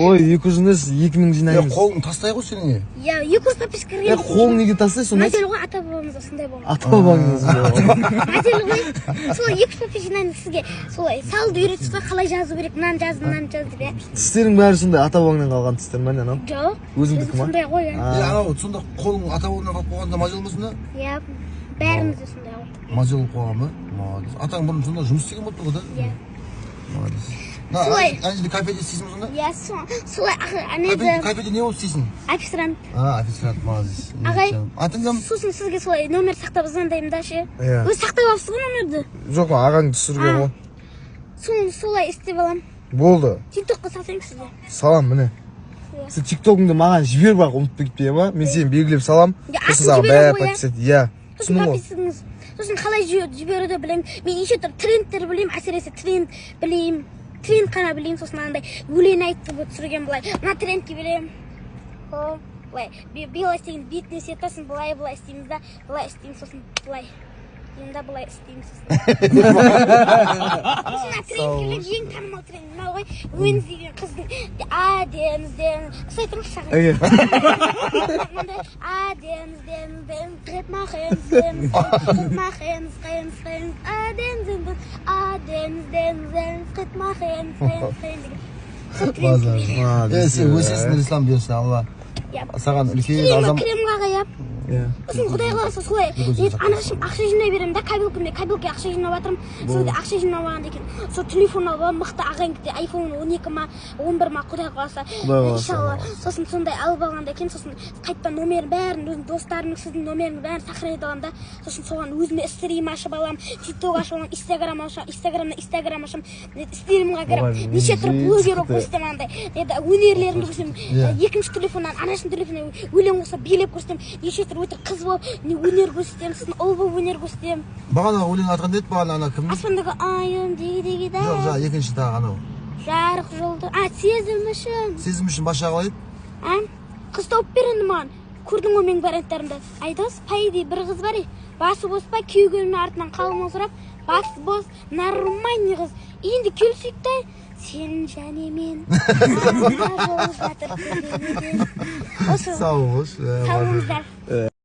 Ой, 200 емес, 2000 жинаймыз. Қолың тастай ғой сенің. Я 200 подписка кірген. Қолың неге тастайсың сонда? Мәселе ғой, ата бабамыз осындай болған. Ата бабаңыз. Мәселе ғой, солай 200 подписка жинаймыз сізге. Солай салды үйретсіз ғой, қалай жазу керек, мынаны жаз деп. Тістерің бәрі сондай ата бабаңнан қалған тістер ма, анау? Жоқ. Өзіңдікі ма? Сондай ғой. Анау сонда қолың ата бабаңнан қалып қойғанда маза болмасын да? Иә, бәріміз де сондай ғой. Маза болып қойған ба? Молодец. Атаң бұрын сонда жұмыс істеген болды ғой да? Иә. Молодец. Солай. Әнжелі кафеде істейсің ба сонда? Иә, солай анеді. Кафеде не болып істейсің? Официант. Официант, молодец. Ағай, атың кім? сосын сізге солай номер сақтап звондаймын да ше. Иә. Өзі сақтап алыпсыз ғой номерді? Жоқ, ағаң түсірген ғой. Соны солай істеп алам. Болды. Тиктокқа салсайын сізге. Салам, міне. Сен тиктогыңды маған жібер бірақ ұмытып кетпей ма? Мен сені белгілеп салам. Сосын саған бәрі подписать. Иә. Түсіндің ғой? Сосын қалай жіберуді білемін. Мен неше түрлі трендтер білемін, әсіресе тренд білеймін. Тренд қана білеймін, сосын андай өлең айтып түсірген былай. Мына трендке білемін. Былай, белай істеген бетіне сетасын, былай істейміз да, былай істейміз, сосын былай. Енді былай істейміз. Сосын трендке ең танымал тренд мынау ғой. Өңіз деген қыздың адемізден. Құсай тұрыңыз шағын. Ademsden, tritt nach Hemsden, tritt nach Hemsden. Сен өсесің ислам берсін, Алла. Саған үлкен азам. Кремға қаяп. Сосын Құдай қаласа солай. Анашым ақша жинай беремін да, кабелкіме ақша жинап жатырмын. Сонда ақша жинап алғанда екен. Сол телефон алып алып, мықты ағайын кетті. iPhone 12 ма, 11 ма, Құдай қаласа. Иншалла. Сосын сондай алып алғанда екен, сосын қайтадан номерін бәрін, өзім достарымның сіздің номерін бәрін сохранить аламын да. Сосын соған өзіме стрим ашып аламын, TikTok ашып аламын, Instagram ашамын, стримға кіріп, неше түрлі блогер болып көрсетемін андай. Өнерлерімді көрсетемін. Екінші телефоннан, анашым телефоннан өлең болса билеп көрсетемін. Неше түрлі өтір қыз болып өнер көрсетемін, сосын ұл болып өнер көрсетемін. Бағана өлең атқан деді, бағана кім? Аспандағы айым деги-деги да. Жоқ, екінші тағы анау. Жарық жолды. Сезім үшін. Сезім үшін баша қалайды? Қыз тауып берінді маған. Көрдің ғой менің варианттарымды. Айтыңыз, пайди бір қыз бар, басы бос па, күйеуінің артынан қалың сұрап, басы бос, нормальный қыз. Енді келсек та, сен және мен. Сау болшы. болыңыздар.